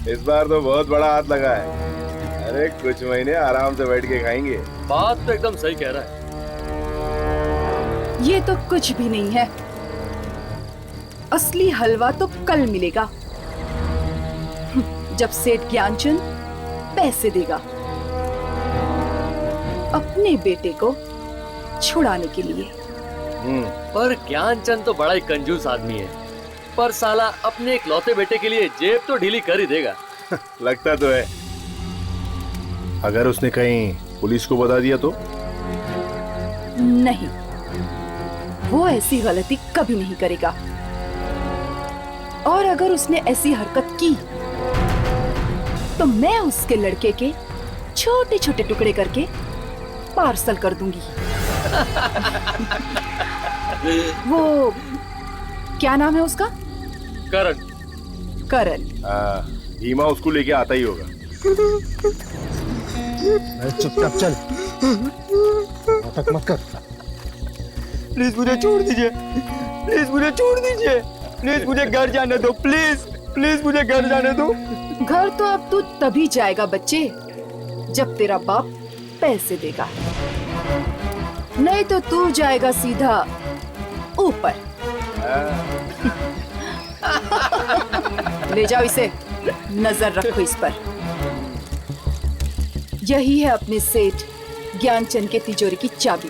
इस बार तो बहुत बड़ा हाथ लगा है। अरे कुछ महीने आराम से बैठ के खाएंगे। बात तो एकदम सही कह रहा है। ये तो कुछ भी नहीं है। असली हलवा तो कल मिलेगा, जब सेठ ज्ञानचंद पैसे देगा अपने बेटे को छुड़ाने के लिए। पर ज्ञानचंद तो बड़ा ही कंजूस आदमी है, पर साला अपने इकलौते बेटे के लिए जेब तो ढीली कर ही देगा। लगता तो है। अगर उसने कहीं पुलिस को बता दिया तो? नहीं, वो ऐसी गलती कभी नहीं करेगा। और अगर उसने ऐसी हरकत की तो मैं उसके लड़के के छोटे छोटे टुकड़े करके पार्सल कर दूंगी। वो क्या नाम है उसका? करण। करण। भीमा उसको लेके आता ही होगा। चुपचाप चल, नाटक मत कर। प्लीज मुझे छोड़ दीजिए, प्लीज मुझे छोड़ दीजिए, प्लीज मुझे घर जाने दो, प्लीज प्लीज मुझे घर जाने दो। घर तो अब तू तभी जाएगा बच्चे, जब तेरा बाप पैसे देगा, नहीं तो तू जाएगा सीधा ऊपर। ले जाओ इसे, नजर रखो इस पर। यही है अपने सेठ ज्ञानचंद के तिजोरी की चाबी।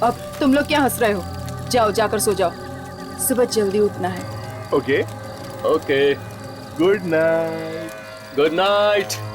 अब तुम लोग क्या हंस रहे हो? जाओ, जाकर सो जाओ, सुबह जल्दी उठना है। Okay okay, good night. Good night.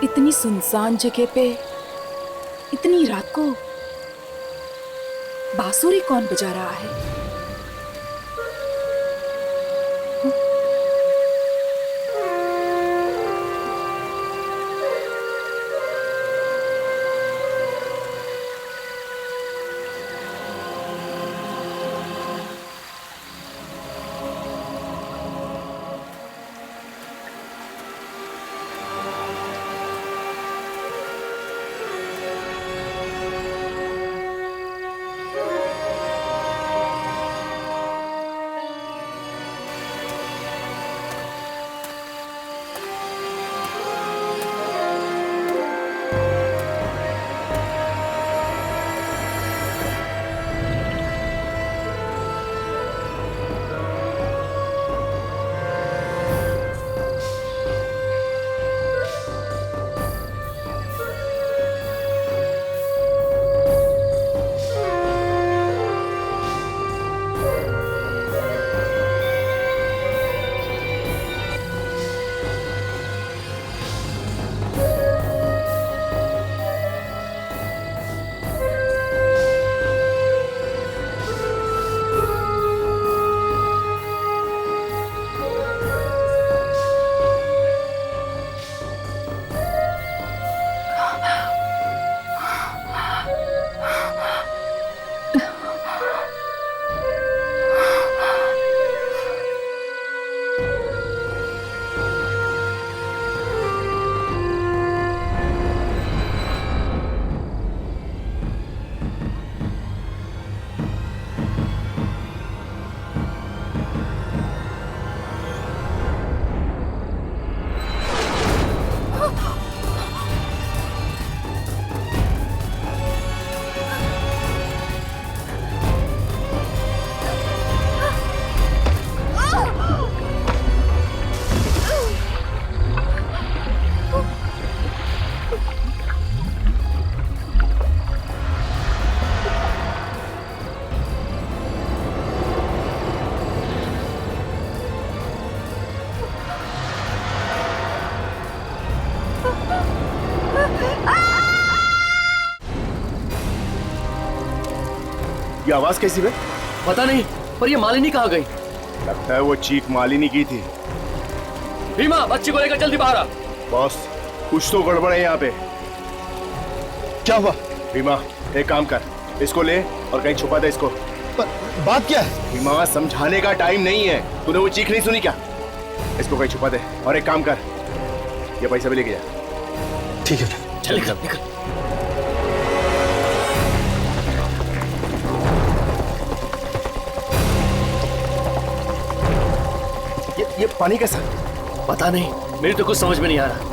इतनी सुनसान जगह पे इतनी रात को बांसुरी कौन बजा रहा है? ये आवाज कैसी बे? पता नहीं, पर ये मालिनी कहाँ गई? लगता है वो चीख मालिनी की थी। भीमा, बच्ची को लेकर जल्दी बाहर आ। बॉस, कुछ तो गड़बड़ है यहाँ पे। क्या हुआ? भीमा, एक काम कर, इसको ले और कहीं छुपा दे इसको। बात क्या है? भीमा, समझाने का टाइम नहीं है। तूने वो चीख नहीं सुनी क्या? इसको कहीं छुपा दे और एक काम कर, ये पैसा भी लेके जा। ठीक है, चल निकल निकल। ये पानी कैसा? पता नहीं, मेरी तो कुछ समझ में नहीं आ रहा।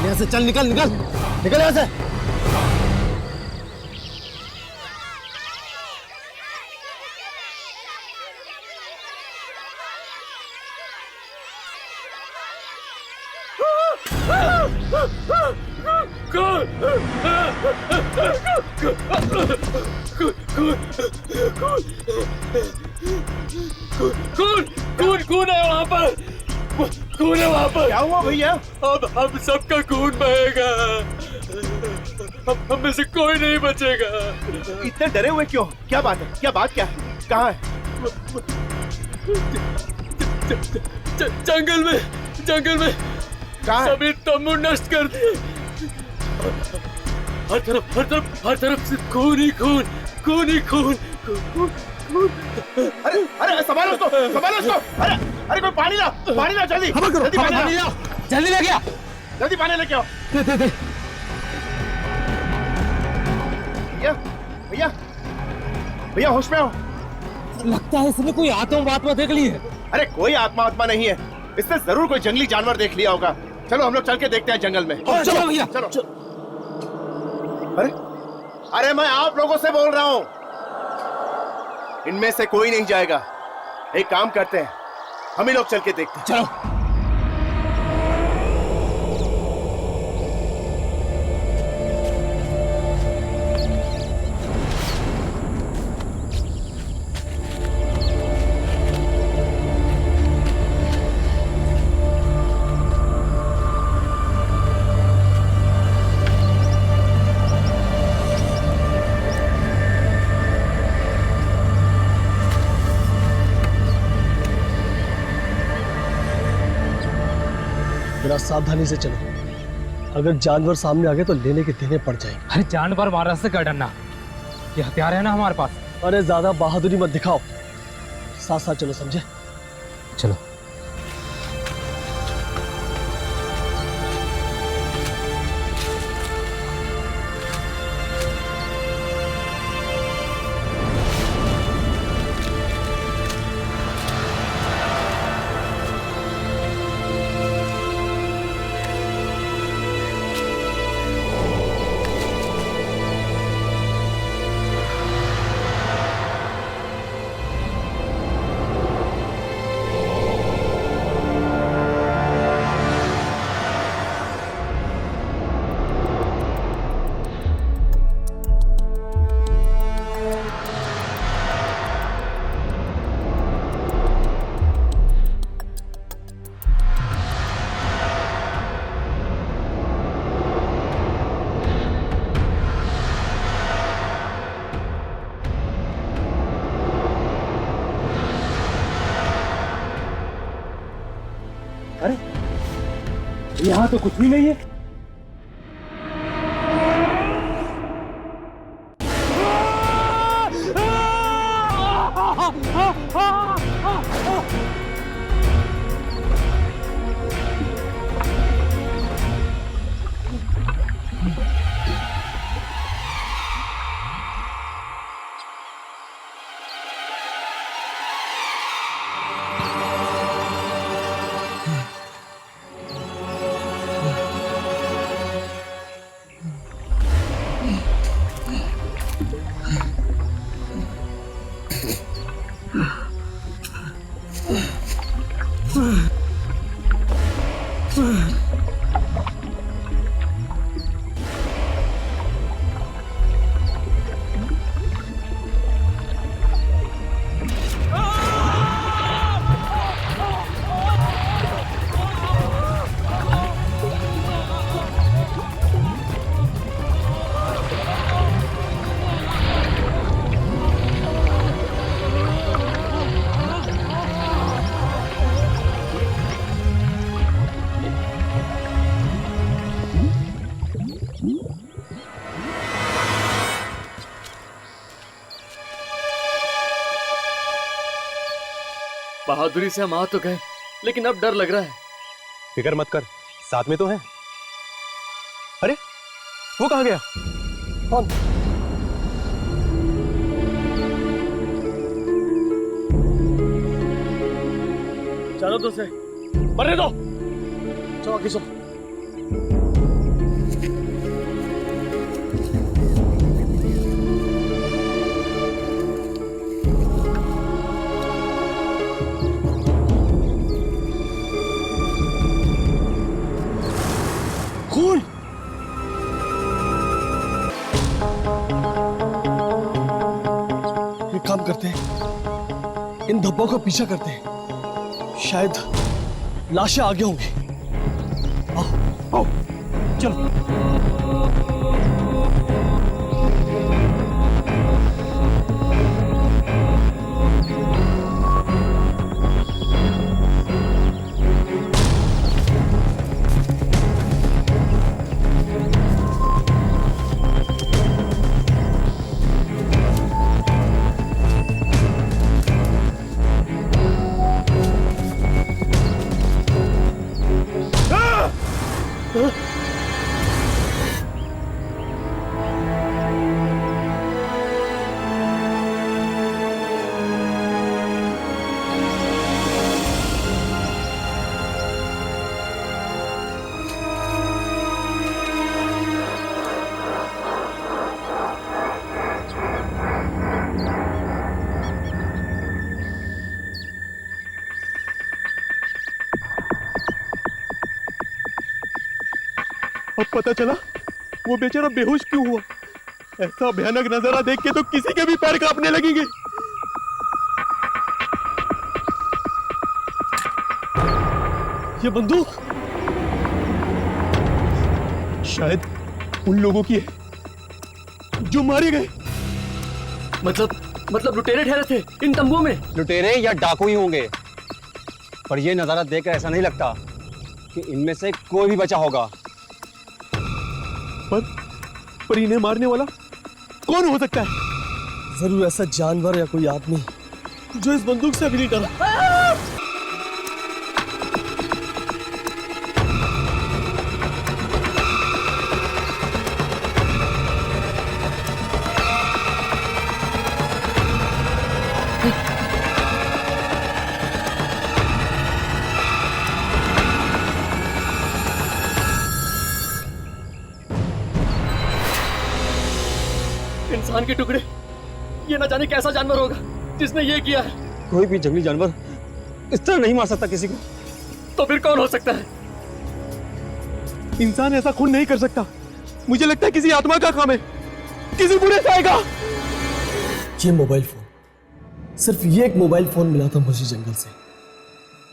यहाँ से चल, निकल निकल निकल यहाँ से। खून है वहाँ पर, खून है वहाँ पर। क्या हुआ भैया? अब हम सबका खून बहेगा, हम में से कोई नहीं बचेगा। इतने डरे हुए क्यों? क्या बात है? क्या बात क्या है? कहाँ है? जंगल में, जंगल में कहाँ है? सभी तंबू नष्ट कर दिए। हर तरफ, हर तरफ, हर तरफ से खून ही खून, खून ही खून, खून। अरे अरे, संभालो उसको, संभालो उसको। अरे अरे, कोई पानी ला, पानी ला जल्दी, जल्दी पानी ला, जल्दी ले गया। जल्दी पानी लेके आओ। दे। भैया भैया भैया, होश में आओ। लगता है इसने कोई आत्मा देख ली है। अरे कोई आत्मा नहीं है, इसने जरूर कोई जंगली जानवर देख लिया होगा। चलो हम लोग चल के देखते हैं जंगल में। चलो भैया, चलो। अरे अरे, मैं आप लोगों से बोल रहा हूं, इनमें से कोई नहीं जाएगा। एक काम करते हैं, हम ही लोग चल के देखते हैं। चलो। जरा सावधानी से चलो, अगर जानवर सामने आ गए तो लेने के देने पड़ जाएंगे। अरे जानवर मारा से क्या डरना, ये हथियार है ना हमारे पास। अरे ज्यादा बहादुरी मत दिखाओ, साथ साथ चलो, समझे? चलो। यहाँ तो कुछ भी नहीं है। बहादुरी से हम आ तो गए, लेकिन अब डर लग रहा है। फिक्र मत कर, साथ में तो है। अरे वो कहाँ गया? कौन? चलो तो से मरने दो। चलो आगे चलो। खून! एक काम करते हैं, इन धब्बों का पीछा करते हैं, शायद लाशें आगे होंगी। आओ आओ चलो। अब पता चला वो बेचारा बेहोश क्यों हुआ। ऐसा भयानक नजारा देख के तो किसी के भी पैर कांपने लगेंगे। ये बंदूक शायद उन लोगों की है जो मारे गए। मतलब लुटेरे ठहरे थे इन तंबुओं में। लुटेरे या डाकू ही होंगे, पर यह नजारा देखकर ऐसा नहीं लगता कि इनमें से कोई भी बचा होगा। पर इन्हें मारने वाला कौन हो सकता है? जरूर ऐसा जानवर या कोई आदमी जो इस बंदूक से अभी नहीं डरा। इंसान के टुकड़े, ये ना जाने कैसा जानवर होगा जिसने ये किया है। कोई भी जंगली जानवर इस तरह नहीं मार सकता किसी को। तो फिर कौन हो सकता है? इंसान ऐसा खून नहीं कर सकता। मुझे लगता है किसी आत्मा का काम है, किसी बुरे से आएगा। ये मोबाइल फोन, सिर्फ ये एक मोबाइल फोन मिला था मुझे जंगल से।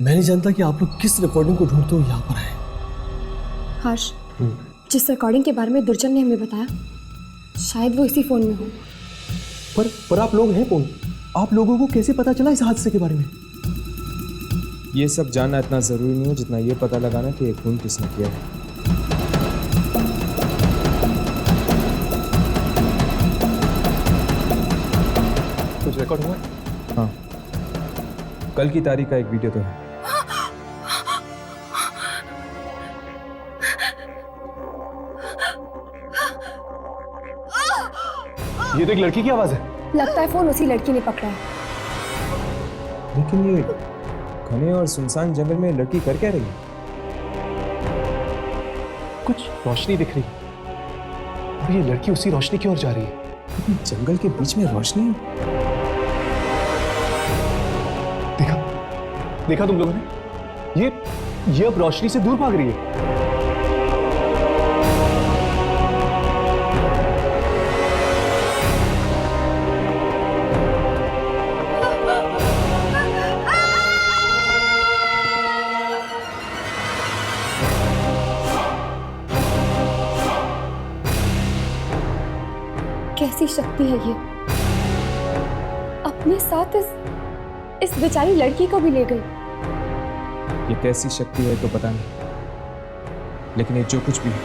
मैं नहीं जानता कि आप लोग किस रिकॉर्डिंग को ढूंढते हो यहाँ पर आए। हर्ष, जिस रिकॉर्डिंग के बारे में दुर्जन ने हमें बताया, शायद वो इसी फोन में हो। पर आप लोग हैं कौन? आप लोगों को कैसे पता चला इस हादसे के बारे में? ये सब जानना इतना जरूरी नहीं है जितना ये पता लगाना कि ये खून किसने किया है। कुछ रिकॉर्ड हुआ? हाँ, कल की तारीख का एक वीडियो तो है। ये तो एक लड़की की आवाज है। लगता है फोन उसी लड़की ने पकड़ा है। लेकिन ये घने और सुनसान जंगल में लड़की कर क्या रही है? कुछ रोशनी दिख रही है और ये लड़की उसी रोशनी की ओर जा रही है। जंगल के बीच में रोशनी है? देखा तुम लोगों ने? ये अब रोशनी से दूर भाग रही है। कैसी शक्ति है ये? अपने साथ इस बेचारी लड़की को भी ले गई। ये कैसी शक्ति है तो पता नहीं, लेकिन ये जो कुछ भी है,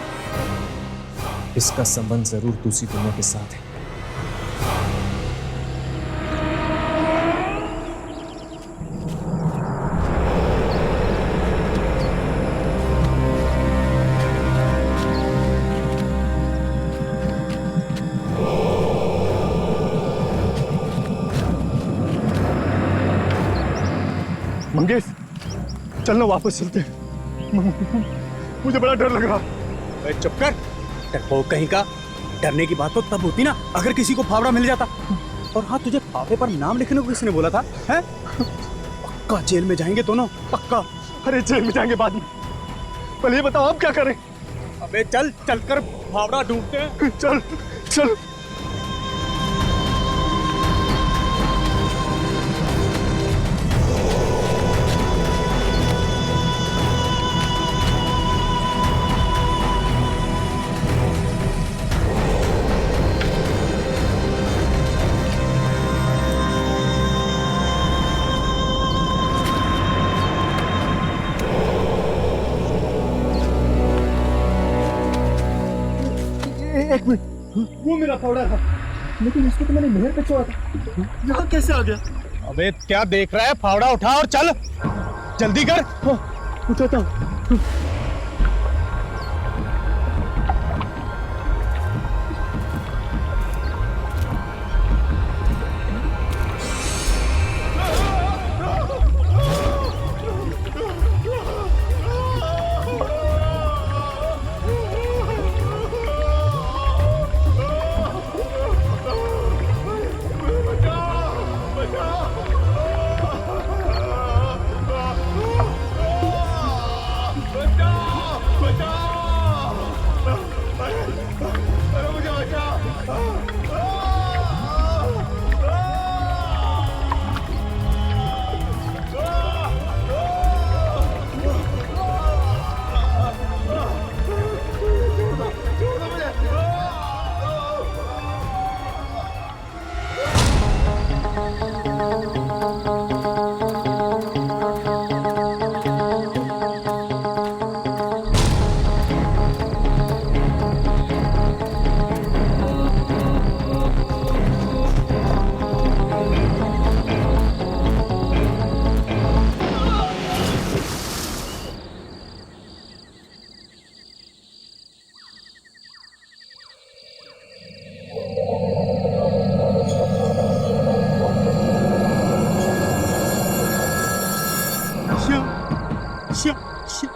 इसका संबंध जरूर दूसरी दुनिया के साथ है। चलना वापस चलते हैं। मुझे बड़ा डर लग रहा। अरे चुप कर, डरपोक कहीं का। डरने की बात तो तब होती ना अगर किसी को फावड़ा मिल जाता। और हाँ, तुझे फावड़े पर नाम लिखने को किसने बोला था? हैं? पक्का जेल में जाएंगे दोनों, पक्का। अरे जेल में जाएंगे बाद में, पहले ये बताओ आप क्या करें? अबे चल, चलकर फावड़ा ढूंढते हैं। चल चल। एक मिनट, वो मेरा फावड़ा था, लेकिन इसको तो मैंने नहर पे छोड़ा था। यहाँ कैसे आ गया? अबे क्या देख रहा है? फावड़ा उठा और चल, जल्दी कर। उठाता हूँ।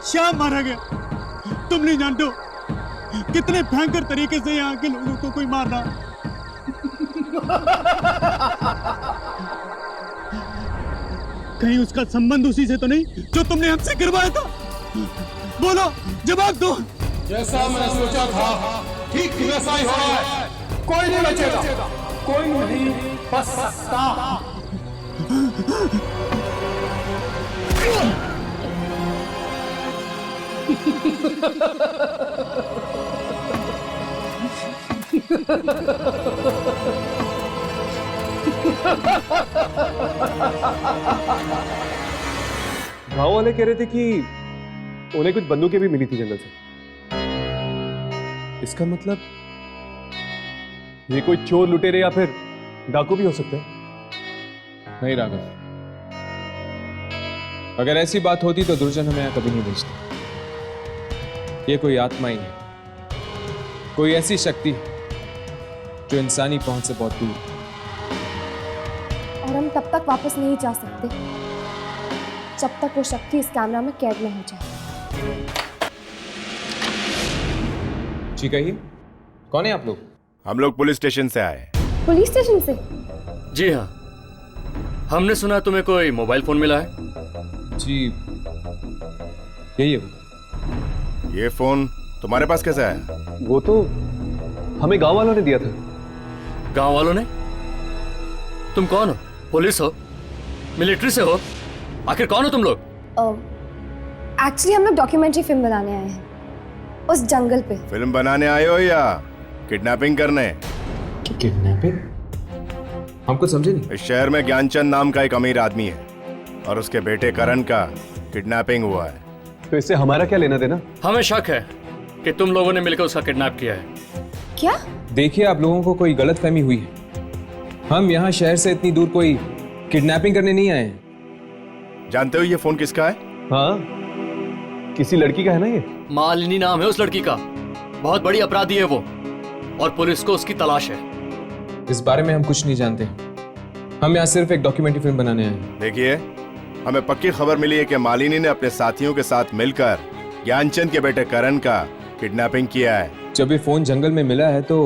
श्याम मारा गया। तुम नहीं जानते हो कितने भयंकर तरीके से यहाँ के लोगों को कोई मार रहा। कहीं उसका संबंध उसी से तो नहीं जो तुमने हमसे करवाया था? बोलो, जवाब दो। जैसा मैं सोचा था ठीक वैसा ही हो रहा है। कोई नहीं बचेगा, कोई नहीं बच सकता। गांव वाले कह रहे थे कि उन्हें कुछ बंदूकें भी मिली थी जंगल से। इसका मतलब ये कोई चोर लुटेरे या फिर डाकू भी हो सकते हैं। नहीं राघव, अगर ऐसी बात होती तो दुर्जन हमें यहां कभी नहीं भेजता। ये कोई आत्मा ही है, कोई ऐसी शक्ति जो इंसानी पहुंच से बहुत दूर। और हम तब तक वापस नहीं जा सकते जब तक वो शक्ति इस कैमरा में कैद न हो जाए। जी कहिए, कौन है आप लोग? हम लोग पुलिस स्टेशन से आए। पुलिस स्टेशन से? जी हाँ, हमने सुना तुम्हें कोई मोबाइल फोन मिला है। जी यही है। ये फोन तुम्हारे पास कैसे आया? वो तो हमें गांव वालों ने दिया था। गांव वालों ने? तुम कौन हो? पुलिस हो? मिलिट्री से हो? आखिर कौन हो तुम लोग? एक्चुअली हम लोग डॉक्यूमेंट्री फिल्म बनाने आए हैं उस जंगल पे। फिल्म बनाने आए हो या किडनैपिंग करने? किडनैपिंग? हम कुछ समझे नहीं। इस शहर में ज्ञानचंद नाम का एक अमीर आदमी है और उसके बेटे करण का किडनैपिंग हुआ है। तो इससे हमारा क्या लेना देना? हमें शक है कि तुम लोगों ने मिलकर उसका किडनैप किया है। क्या? देखिए, आप लोगों को कोई गलतफहमी हुई है। हम यहाँ शहर से इतनी दूर कोई किडनैपिंग करने नहीं आए हैं। जानते हो ये फोन किसका है? हाँ, किसी लड़की का है ना ये। मालिनी नाम है उस लड़की का। बहुत बड़ी अपराधी है वो और पुलिस को उसकी तलाश है। इस बारे में हम कुछ नहीं जानते। हम यहाँ सिर्फ एक डॉक्यूमेंट्री फिल्म बनाने आए हैं। देखिए, हमें पक्की खबर मिली है कि मालिनी ने अपने साथियों के साथ मिलकर ज्ञानचंद के बेटे करण का किडनैपिंग किया है। जब ये फोन जंगल में मिला है तो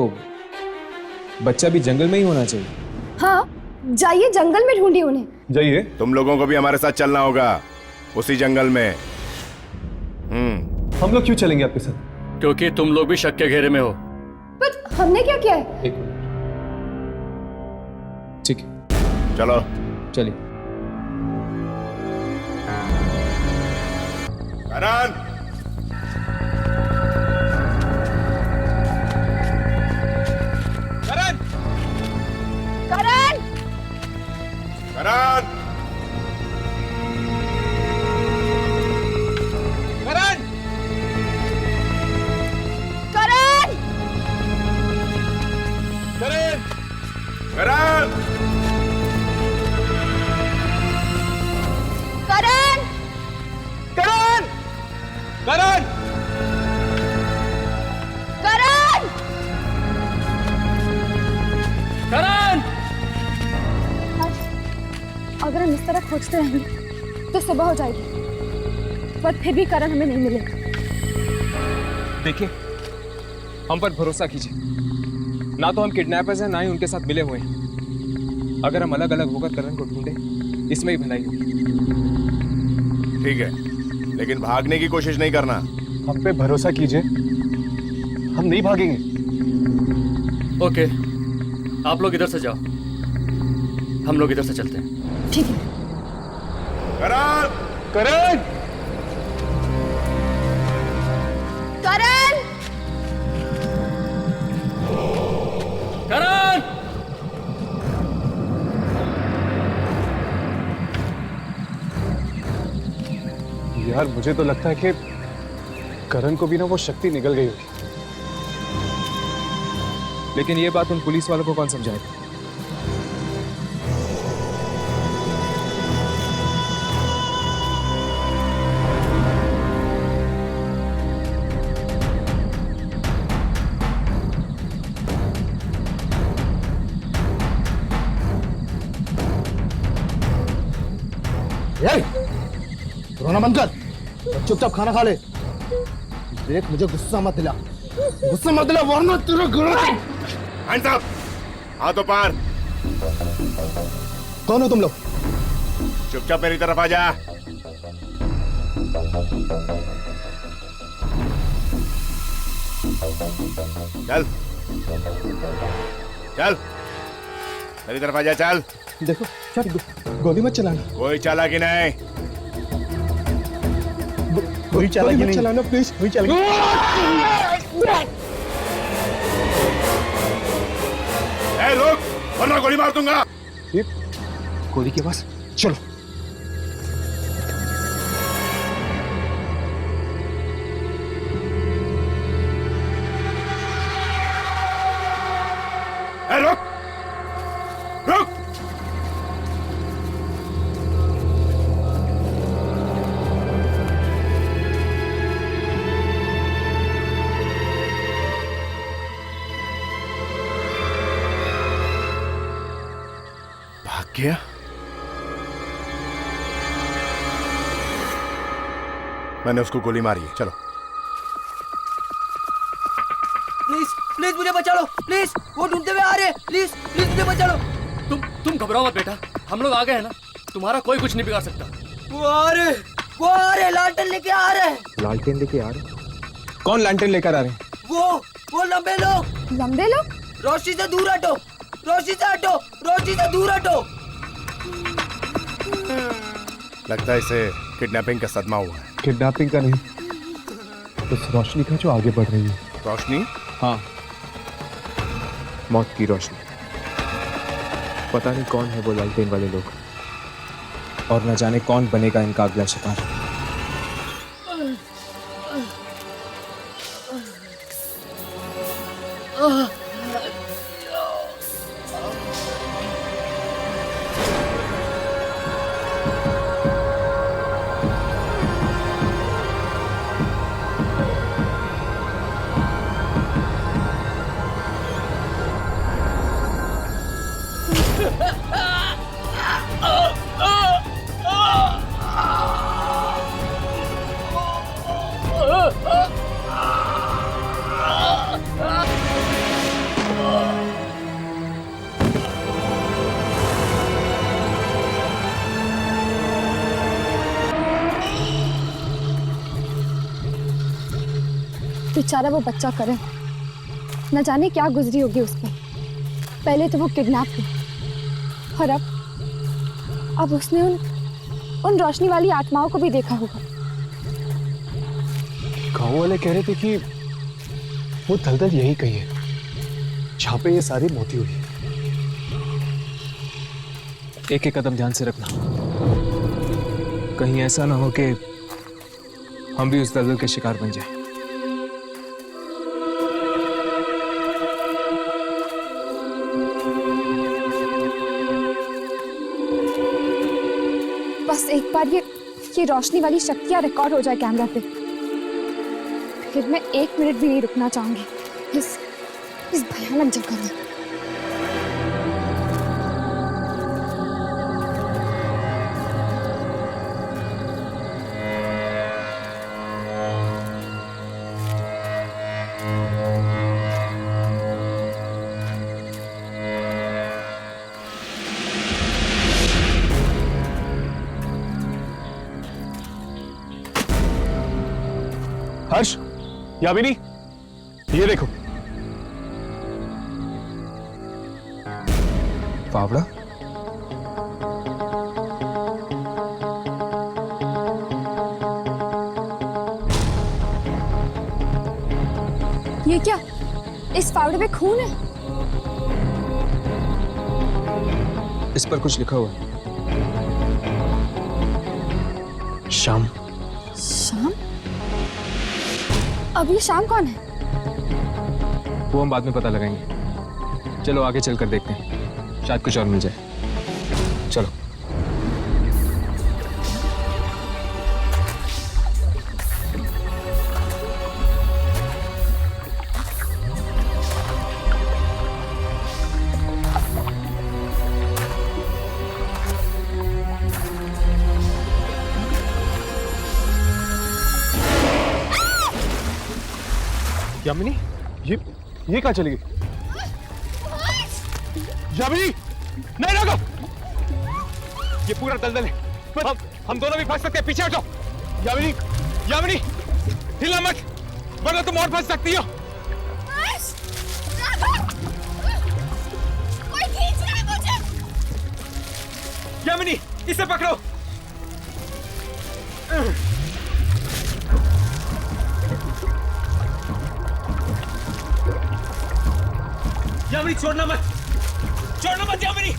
बच्चा भी जंगल में ही होना चाहिए। हाँ, जाइए जंगल में ढूंढिए उन्हें। जाइए। तुम लोगों को भी हमारे साथ चलना होगा उसी जंगल में। हम लोग क्यों चलेंगे आपके साथ? क्योंकि तुम लोग भी शक के घेरे में हो। पर हमने क्या किया है? एक मिनट, ठीक है चलो चलिए। करण, करण करण, करण करण करण, करण करण, करण, करण करण! अगर हम इस तरह खोजते रहेंगे तो सुबह हो जाएगी, पर फिर भी करण हमें नहीं मिलेगा। देखिए, हम पर भरोसा कीजिए। ना तो हम किडनैपर्स हैं, ना ही उनके साथ मिले हुए हैं। अगर हम अलग अलग होकर करण को ढूंढें, इसमें ही भलाई होगी। ठीक है, लेकिन भागने की कोशिश नहीं करना। हम पे भरोसा कीजिए, हम नहीं भागेंगे। ओके, आप लोग इधर से जाओ, हम लोग इधर से चलते हैं। ठीक है। करण, करण, करण करण! यार मुझे तो लगता है कि करण को भी ना वो शक्ति निकल गई होगी। लेकिन ये बात उन पुलिस वालों को कौन समझाएगा? रोना बंद कर और चुपचाप खाना खा ले। देख, मुझे गुस्सा मत दिला, वरना तेरा गला। हैंड्स अप, हाथों पार। कौन हो तुम लोग? चुपचाप मेरी तरफ आ जा। चल चल, मेरी तरफ आ जा, चल। देखो, गोली मत चलाना। कोई चालाकी नहीं। कोई चालाकी नहीं चलाना प्लीज, कोई चालाकी। ए लोग, वरना गोली मार दूंगा। गोली के पास चलो। ए रुक, रुक। भाग गया। मैंने उसको गोली मारी है, चलो। प्लीज प्लीज मुझे बचा लो, प्लीज, वो ढूंढते हुए आ रहे हैं, प्लीज प्लीज मुझे बचा लो। तुम घबराओ मत बेटा, हम लोग आ गए हैं ना, तुम्हारा कोई कुछ नहीं बिगाड़ सकता। वो आ रहे, लालटेन लेके आ रहे हैं। लालटेन लेके आ रहे? कौन लालटेन लेकर आ रहे हैं? वो लंबे लोग। लंबे लोग? रोशनी से दूर हटो, रोशनी से हटो, रोशनी से दूर हटो। लगता है इसे किडनैपिंग का सदमा हुआ है। किडनैपिंग का नहीं, उस रोशनी का जो आगे बढ़ रही है। रोशनी? हाँ, मौत की रोशनी। पता नहीं कौन है वो लालटेन वाले लोग, और न जाने कौन बनेगा इनका अगला शिकार। बेचारा वो बच्चा करण, न जाने क्या गुजरी होगी उस पर। पहले तो वो किडनैप हुई और अब उसने उन रोशनी वाली आत्माओं को भी देखा होगा। गांव वाले कह रहे थे कि वो दलदल यही कही है जहां पे ये सारी मौतें हुई। एक एक कदम ध्यान से रखना, कहीं ऐसा ना हो कि हम भी उस दलदल के शिकार बन जाएं। बस एक बार ये रोशनी वाली शक्तियां रिकॉर्ड हो जाए कैमरा पे, फिर मैं 1 मिनट भी नहीं रुकना चाहूंगी इस भयानक जगह में। हर्ष, यामिनी, ये देखो। फावड़ा? ये क्या? इस फावड़े में खून है? इस पर कुछ लिखा हुआ है। शाम। शाम? अब ये शाम कौन है? वो हम बाद में पता लगाएंगे। चलो आगे चलकर देखते हैं, शायद कुछ और मिल जाए। चलो। यामिनी, ये कहाँ चली गई? यामिनी, नहीं रोको! ये पूरा दलदल है, हम दोनों भी फंस सकते हैं। पीछे हटो। यामिनी, यामिनी, हिलना मत, वरना तुम और फंस सकती हो। कोई खींच रहा है मुझे। यामिनी, इसे पकड़ो। यामिनी, छोड़ना मत, छोड़ना मत यामिनी।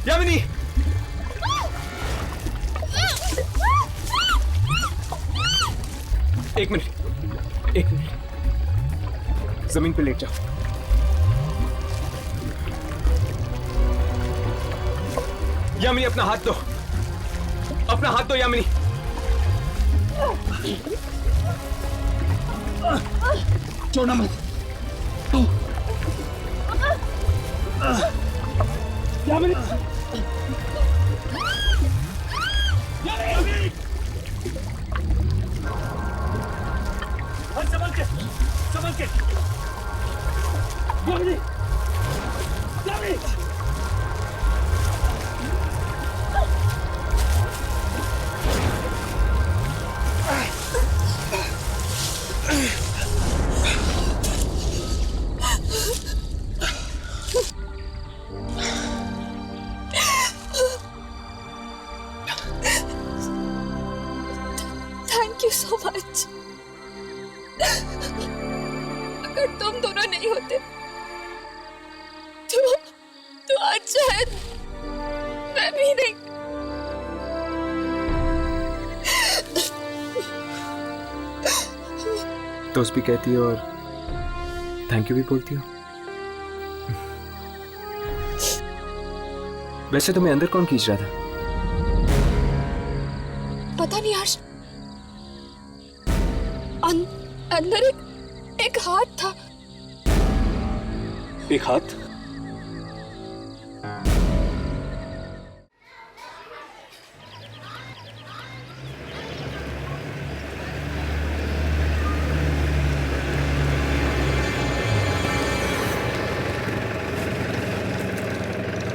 यामिनी, एक मिनट, जमीन पे लेट जाओ। यामिनी, अपना हाथ दो यामिनी। छोड़ना मत। यामिनी, संभल के। Yamini, thank you so much. अगर तुम दोनों नहीं होते तो आज शायद मैं भी नहीं। दोस्त भी कहती हो और थैंक यू भी बोलती हो। वैसे तुम्हें अंदर कौन खींच रहा था? पता नहीं यार, अंदर एक हाथ था। एक हाथ।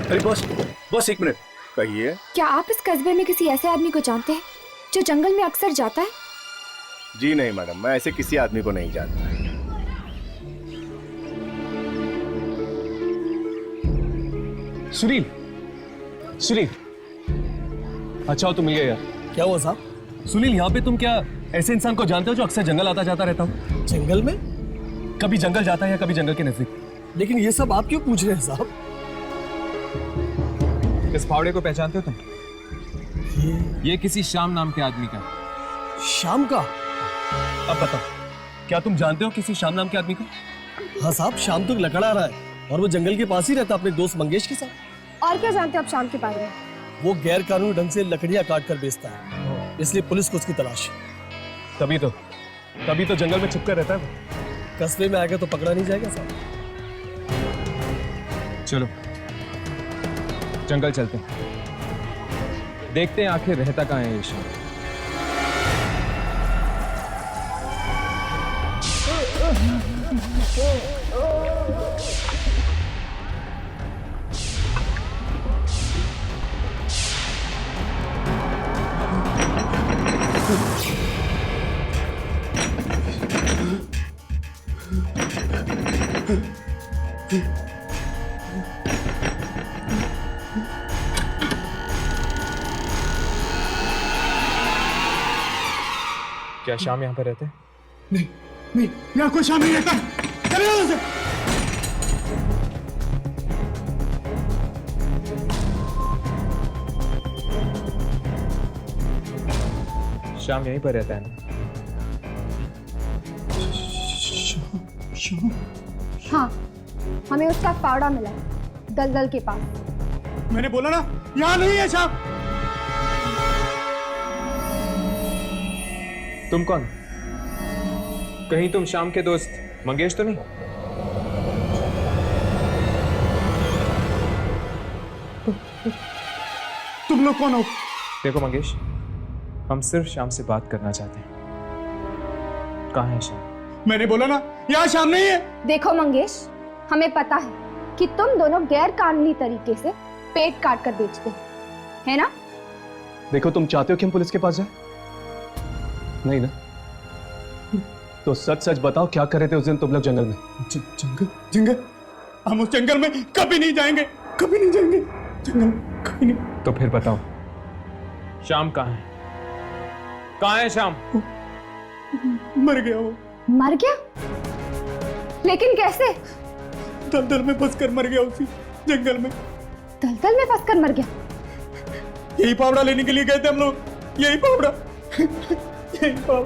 अरे बॉस, बॉस एक मिनट, कहिए। क्या आप इस कस्बे में किसी ऐसे आदमी को जानते हैं जो जंगल में अक्सर जाता है? जी नहीं मैडम, मैं ऐसे किसी आदमी को नहीं जानता। सुनील, सुनील, अच्छा हो तुम मिल गए यार। क्या हुआ साहब? सुनील, यहाँ पे तुम क्या ऐसे इंसान को जानते हो जो अक्सर जंगल आता जाता रहता हूँ? जंगल में? कभी जंगल जाता है या कभी जंगल के नजदीक। लेकिन ये सब आप क्यों पूछ रहे हैं साहब? इस फावड़े को पहचानते हो तुम? ये किसी श्याम नाम के आदमी का। श्याम का? अब बताओ, क्या तुम जानते हो किसी श्याम नाम के आदमी को? हाँ साहब, शाम तो लकड़ा रहा है और वो जंगल के पास ही रहता अपने दोस्त मंगेश के साथ। और क्या जानते हो आप शाम के बारे में? वो गैर कानूनी ढंग से लकड़ियां काट कर बेचता है, इसलिए पुलिस को उसकी तलाश है। तभी तो जंगल में छुपकर रहता है वो। कस्बे में आएगा तो पकड़ा नहीं जाएगा साहब। चलो जंगल चलते हैं, देखते हैं आखिर रहता कहाँ है ये श्याम। क्या श्याम यहाँ पर रहते हैं? नहीं, यहाँ कोई शाम नहीं रहता। चले यहाँ से। श्याम यहीं पर रहता है ना? श्याम? हाँ, हमें उसका फावड़ा मिला है दलदल के पास। मैंने बोला ना, यहाँ नहीं है श्याम। तुम कौन? कहीं तुम श्याम के दोस्त मंगेश तो नहीं? तुम लोग कौन हो? देखो मंगेश, हम सिर्फ श्याम से बात करना चाहते हैं। कहाँ है श्याम? मैंने बोला ना, यहाँ श्याम नहीं है। देखो मंगेश, हमें पता है कि तुम दोनों गैर कानूनी तरीके से पेट काट कर बेचते है ना? देखो, तुम चाहते हो कि हम पुलिस के पास जाएं? नहीं ना? तो सच सच बताओ, क्या कर रहे थे उस दिन तुम लोग जंगल में? जंगल? हम उस जंगल में कभी नहीं जाएंगे, कभी नहीं जाएंगे। जंगल कभी नहीं। तो फिर बताओ, श्याम कहाँ है? कहाँ है श्याम? मर गया वो। मर गया? लेकिन कैसे? दलदल में फंसकर मर गया उसी जंगल में। दलदल में फंसकर मर गया? यही फावड़ा लेने के लिए गए थे हम लोग। यही फावड़ा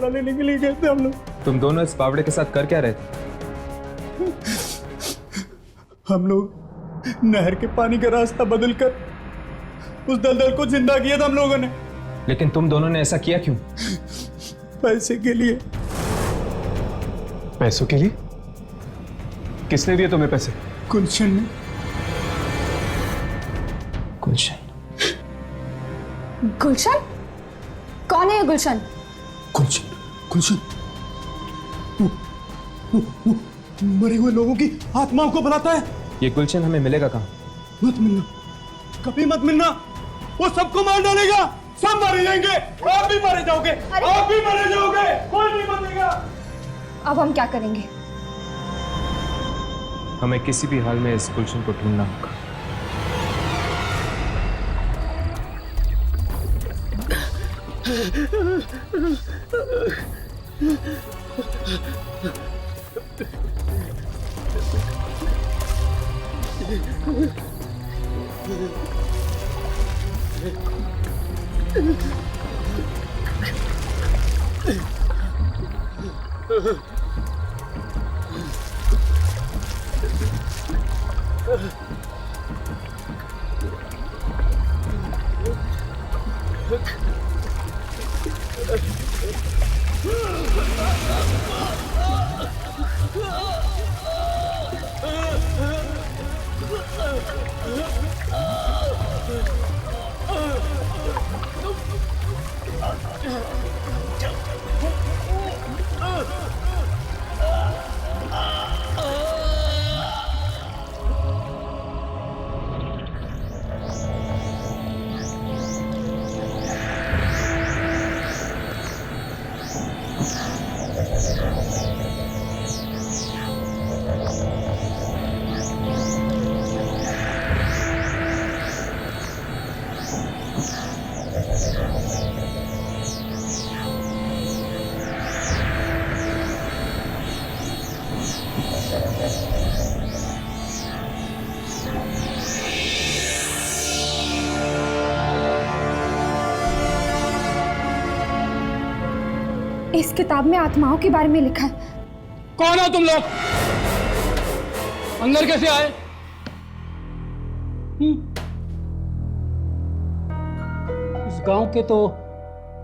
लेने के लिए गए थे हम लोग। तुम दोनों इस फावड़े के साथ कर क्या रहे थे? हम लोग नहर के पानी का रास्ता बदलकर उस दलदल को जिंदा किया था हम लोगों ने। लेकिन तुम दोनों ने ऐसा किया क्यों? पैसे के लिए। पैसों के लिए? किसने दिए तुम्हें पैसे? गुलशन ने। गुलशन? गुलशन? कौन है ये गुलशन? गुलशन वो मरे हुए लोगों की आत्माओं को बुलाता है। ये गुलशन हमें मिलेगा कहाँ? मत मिलना, कभी मत मिलना। वो सबको मार डालेगा, सब मारे जाएंगे। आप भी मारे जाओगे, आप भी मारे जाओगे, कोई नहीं बचेगा। अब हम क्या करेंगे? हमें किसी भी हाल में इस गुलशन को ढूंढना होगा। इस किताब में आत्माओं के बारे में लिखा है। कौन हो तुम लोग? अंदर कैसे आए? इस गांव के तो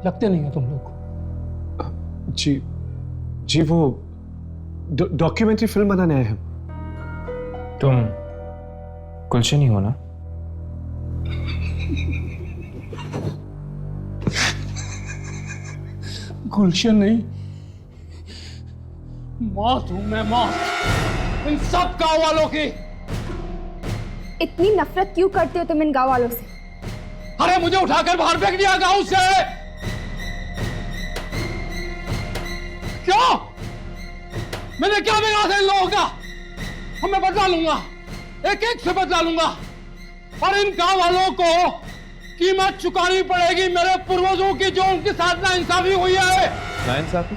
लगते नहीं हो तुम लोग। जी वो डॉक्यूमेंट्री फिल्म बनाने आए हैं। तुम गुलशन ही हो ना? गुलशन नहीं, मौत हूं मैं, मौत इन सब गांव वालों की। इतनी नफरत क्यों करते हो तुम इन गांव वालों से? अरे मुझे उठाकर बाहर फेंक दिया गांव से। क्यों? मैंने क्या बिगाड़ा था इन लोगों का? अब मैं बदला लूंगा, एक एक से बदला लूंगा, और इन गांव वालों को कीमत चुकानी पड़ेगी मेरे पूर्वजों की, जो उनके साथ नाइंसाफी हुई है। नाइंसाफी?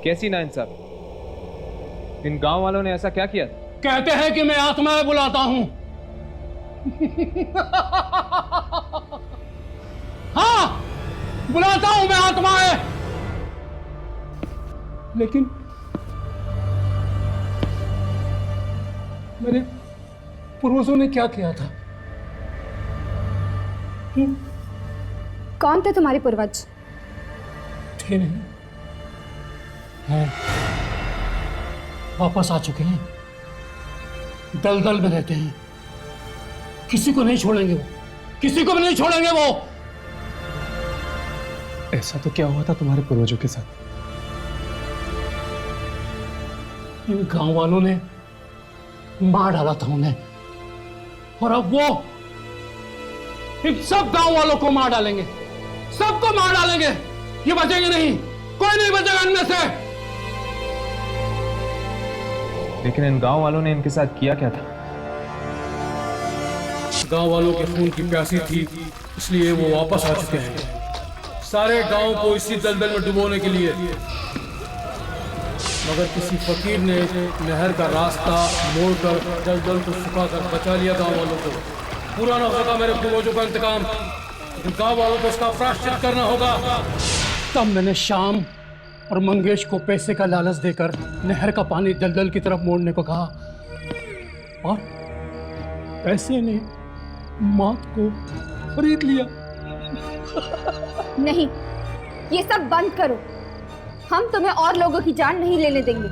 कैसी नाइंसाफी? इन गांव वालों ने ऐसा क्या किया? कहते हैं कि मैं आत्माएं बुलाता हूं। हाँ, बुलाता हूं मैं आत्माएं, लेकिन मेरे पूर्वजों ने क्या किया था? कौन थे तुम्हारे पूर्वज? थे नहीं, हैं, वापस आ चुके हैं, दलदल में रहते हैं, किसी को नहीं छोड़ेंगे वो, किसी को भी नहीं छोड़ेंगे वो। ऐसा तो क्या हुआ था तुम्हारे पूर्वजों के साथ? इन गांव वालों ने मार डाला था उन्हें, और अब वो इन सब गांव वालों को मार डालेंगे, सबको मार डालेंगे। ये बचेंगे नहीं, कोई नहीं बचेगा इनमें से। लेकिन इन गांव वालों ने इनके साथ किया क्या था? गांव वालों के खून की प्यासी थी, इसलिए वो वापस आ चुके हैं, सारे गांव को इसी दलदल में डुबोने के लिए। मगर किसी फकीर ने नहर का रास्ता मोड़कर दलदल को सुखाकर बचा लिया गांव वालों को। पूरा ना होगा मेरे पूर्वजों का इंतकाम, लेकिन गांव वालों को इसका प्रायश्चित करना होगा। तब मैंने श्याम और मंगेश को पैसे का लालच देकर नहर का पानी दलदल की तरफ मोड़ने को कहा, और पैसे ने मौत को खरीद लिया। नहीं, ये सब बंद करो, हम तुम्हें और लोगों की जान नहीं लेने देंगे।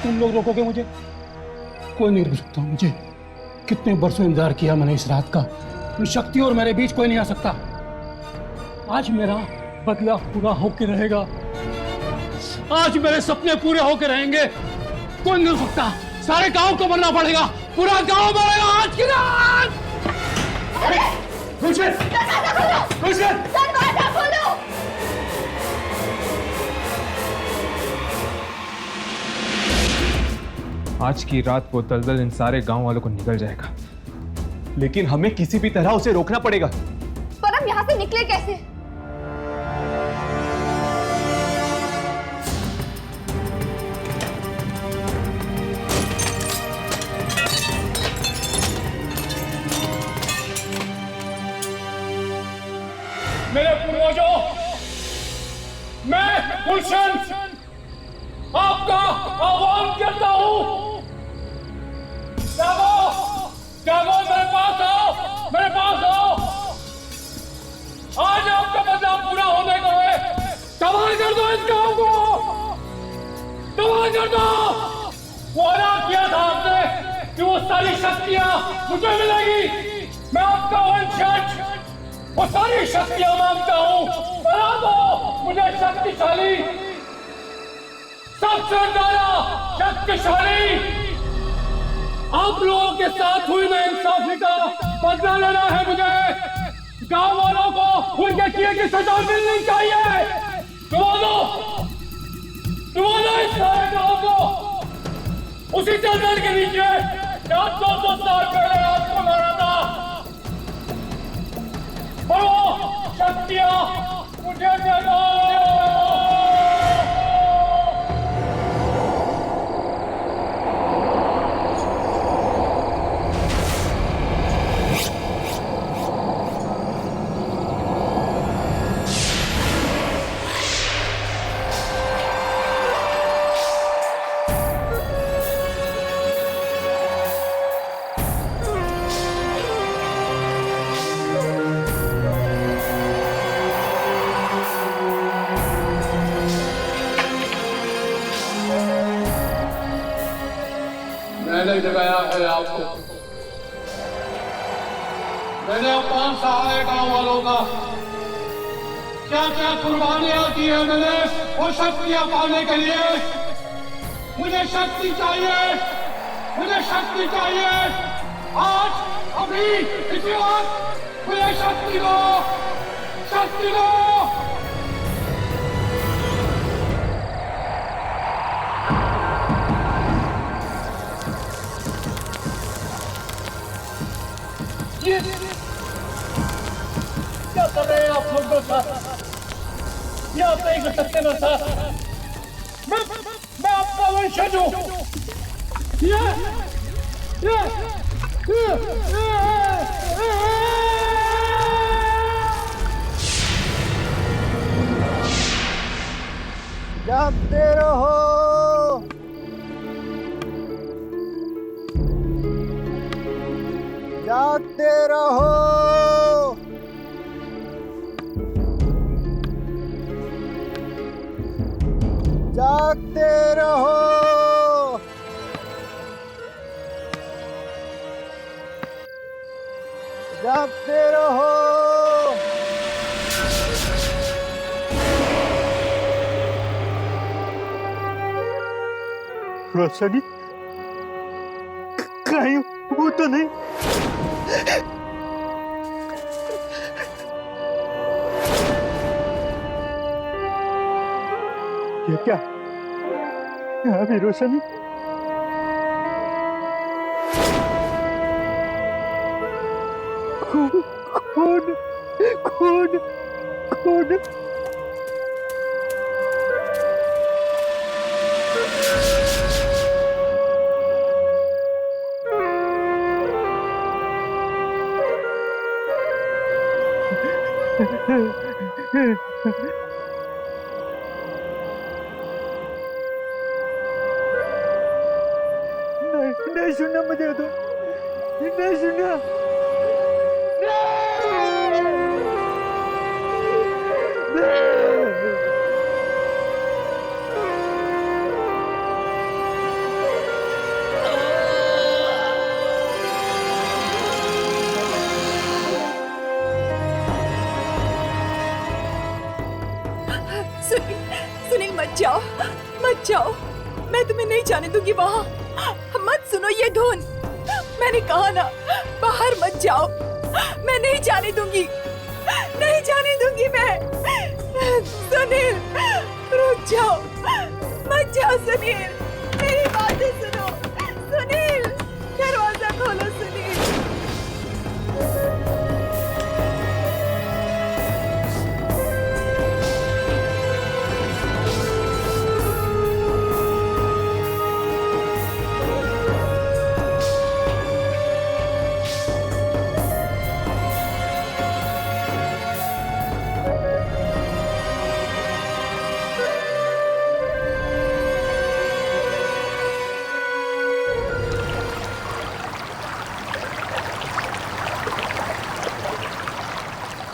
तुम लोग रोकोगे मुझे? कोई नहीं रोक सकता मुझे। कितने बरसों इंतजार किया मैंने इस रात का, शक्ति और मेरे बीच कोई नहीं आ सकता। आज मेरा बदला पूरा होके रहेगा, आज मेरे सपने पूरे होके रहेंगे। कोई नहीं रोक सकता, सारे गांव को मरना पड़ेगा, पूरा गांव मरेगा आज की रात। गुलशन! गुलशन! दरवाजा खोलो! आज की रात वो दलदल इन सारे गांव वालों को निकल जाएगा, लेकिन हमें किसी भी तरह उसे रोकना पड़ेगा। पर हम यहाँ से निकले कैसे? मेरे पूर्वजों, मैं गुलशन आपका आह्वान करता हूँ। जागो, जागो, मेरे पास आओ, मेरे पास आओ। आज आपका बदला पूरा होने को है। तबाह कर दो इस गांव को, तबाह कर दो। वादा किया था आपने कि वो सारी शक्तियां मुझे मिलेगी। मैं आपका वंशज, वो सारी शक्तियां मांगता हूं। बना दो मुझे शक्तिशाली, सबसे बड़ा शक्तिशाली। आप लोगों के साथ हुई नाइंसाफी का बदला लेना है मुझे। गांव वालों को उनके किए की सजा मिलनी चाहिए। डुबो दो इस सारे गांव को उसी चादर के नीचे 200 साल पहले आपको मारा था। और वो शक्तियां मुझे दे दो। मैंने जगाया है आपको। मैंने अपमान सहा है गांव वालों का। क्या क्या कुर्बानियां की है मैंने वो शक्तियां पाने के लिए। मुझे शक्ति चाहिए, मुझे शक्ति चाहिए। आज अभी इसी वक्त मुझे शक्ति दो, शक्ति दो। क्या कर रहे हैं आप लोग मेरे साथ? ये आप नहीं कर सकते मेरे साथ। मैं आपका वंशज हूं। जागते रहो, जागते रहो, जागते रहो। जागते रहो। रोशनी कहीं वो तो नहीं। ये क्या? यहाँ भी रोशनी? खून खून खून खून। नहीं सुनना मुझे तो, नहीं सुनना। सुनील मत जाओ, मत जाओ। मैं तुम्हें नहीं जाने दूंगी वहाँ। मत सुनो ये धुन। मैंने कहा ना, बाहर मत जाओ। मैं नहीं जाने दूंगी, नहीं जाने दूंगी मैं। सुनील रुक जाओ, मत जाओ सुनील, मेरी बातें सुनो। सुनील दरवाजा खोलो सुनील।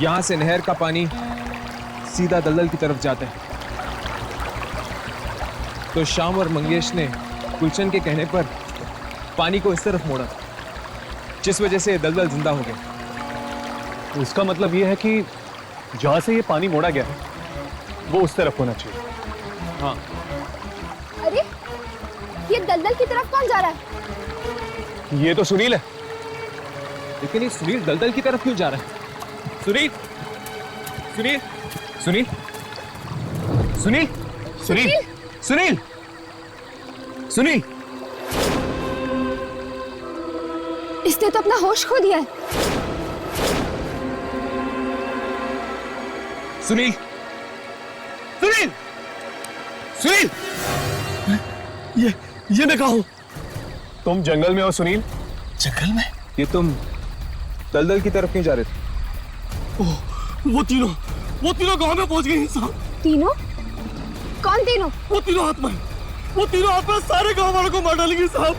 यहां से नहर का पानी सीधा दलदल की तरफ जाता है। तो श्याम और मंगेश ने गुलशन के कहने पर पानी को इस तरफ मोड़ा, जिस वजह से दलदल जिंदा हो गया। इसका मतलब ये है कि जहां से ये पानी मोड़ा गया है वो उस तरफ होना चाहिए। हाँ। अरे ये दलदल की तरफ कौन जा रहा है? ये तो सुनील है। लेकिन ये सुनील दलदल की तरफ क्यों जा रहा है? सुनील, सुनील, सुनील, सुनील, सुनील, सुनील, सुनील। इसने तो अपना होश खो दिया है। सुनील, सुनील, सुनील। ये मैं कहा हूं। तुम जंगल में हो सुनील? जंगल में? ये तुम दलदल की तरफ क्यों जा रहे थे? ओह, वो तीनों गांव में पहुंच गए साहब। तीनों? कौन तीनों? वो तीनों आत्मा, वो तीनों आत्मा सारे गांव वालों को मार डालेंगे साहब।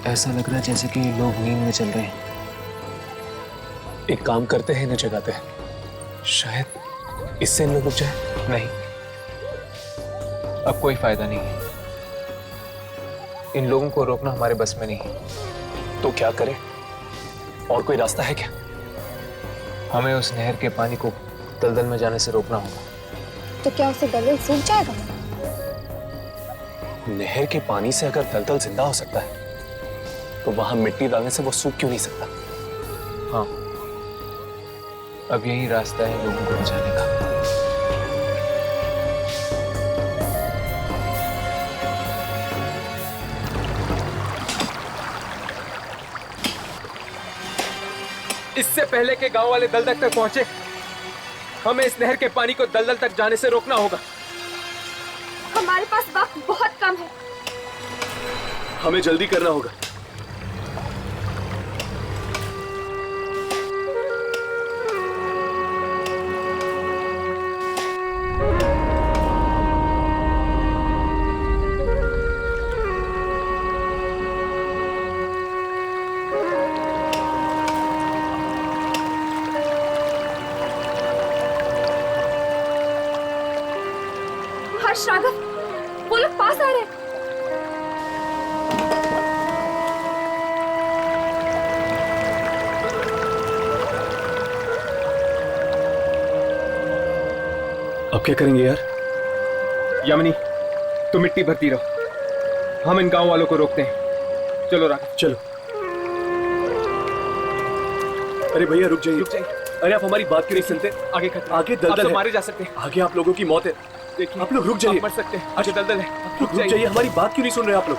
ऐसा लग रहा है जैसे कि लोग नींद में चल रहे हैं। एक काम करते हैं, इन्हें जगाते हैं। शायद इससे इन लोग रुक जाए। नहीं, अब कोई फायदा नहीं है। इन लोगों को रोकना हमारे बस में नहीं है। तो क्या करें? और कोई रास्ता है क्या? हमें उस नहर के पानी को दलदल में जाने से रोकना होगा। तो क्या उसे दलदल सूख जाएगा? नहर के पानी से अगर दलदल जिंदा हो सकता है तो वहां मिट्टी डालने से वो सूख क्यों नहीं सकता? हाँ, अब यही रास्ता है लोगों को बचाने का। इससे पहले के गांव वाले दलदल तक पहुंचे, हमें इस नहर के पानी को दलदल तक जाने से रोकना होगा। हमारे पास वक्त बहुत कम है। हमें जल्दी करना होगा। हर्ष, राघव, वो लोग पास आ रहे हैं। अब क्या करेंगे यार? यामिनी, तुम मिट्टी भरती रहो, हम इन गांव वालों को रोकते हैं। चलो राघव, चलो। अरे भैया रुक जाइए, रुक जाइए। अरे आप हमारी बात क्यों नहीं सुनते? आगे खतरा, आगे दलदल आप है। मारे जा सकते हैं। आगे आप लोगों की मौत है। देखिए, आप लोग रुक जाइए। आप मर सकते हैं। आगे दलदल है, रुक जाइए। हमारी बात क्यों नहीं सुन रहे आप लोग?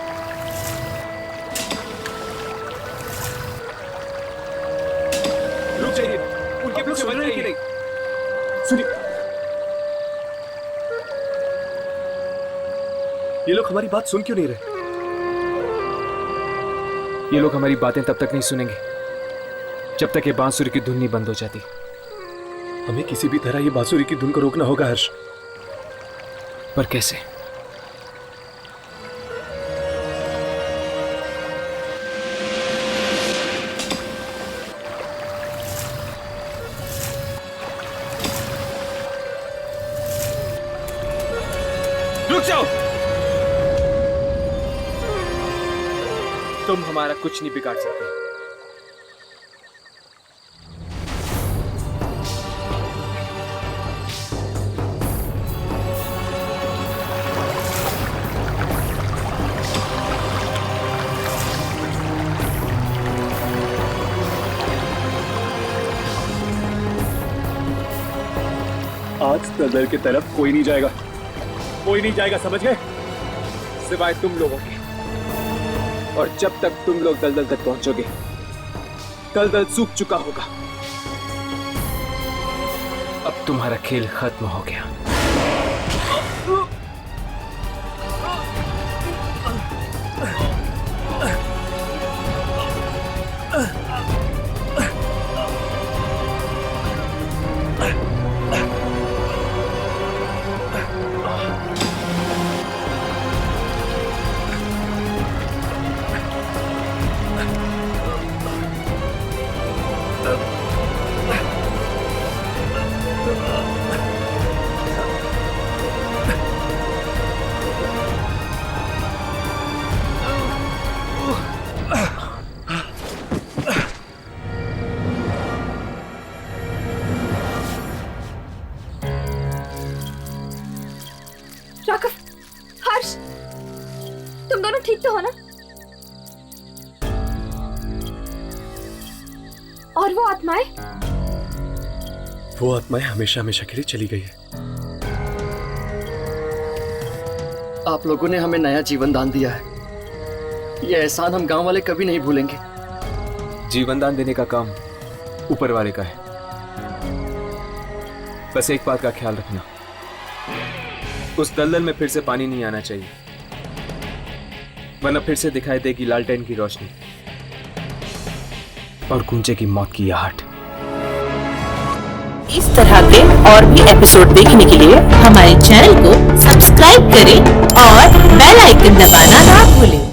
रुक जाइए, उनके पीछे सुन मत रहे हैं कि जाइए। नहीं? सुनिए, ये लोग हमारी बात सुन क्यों नहीं रहे? ये लोग हमारी बातें तब तक नहीं सुनेंगे जब तक ये बांसुरी की धुन नहीं बंद हो जाती। हमें किसी भी तरह ये बांसुरी की धुन को रोकना होगा हर्ष। पर कैसे? रुक जाओ, तुम हमारा कुछ नहीं बिगाड़ सकते। आज दलदल की तरफ कोई नहीं जाएगा, कोई नहीं जाएगा, समझ गए? सिवाय तुम लोगों के। और जब तक तुम लोग दलदल तक पहुंचोगे, दलदल सूख चुका होगा। अब तुम्हारा खेल खत्म हो गया। राघव, हर्ष, तुम दोनों ठीक तो हो ना? और वो आत्माएं? वो आत्माएं हमेशा हमेशा के लिए चली गई है। आप लोगों ने हमें नया जीवन दान दिया है। ये एहसान हम गांव वाले कभी नहीं भूलेंगे। जीवन दान देने का काम ऊपर वाले का है। बस एक बात का ख्याल रखना, उस दलदल में फिर से पानी नहीं आना चाहिए, वरना फिर से दिखाई देगी लालटेन की रोशनी और गूंजेगी मौत की आहट। इस तरह के और भी एपिसोड देखने के लिए हमारे चैनल को सब्सक्राइब करें और बेल आइकन दबाना ना भूलें।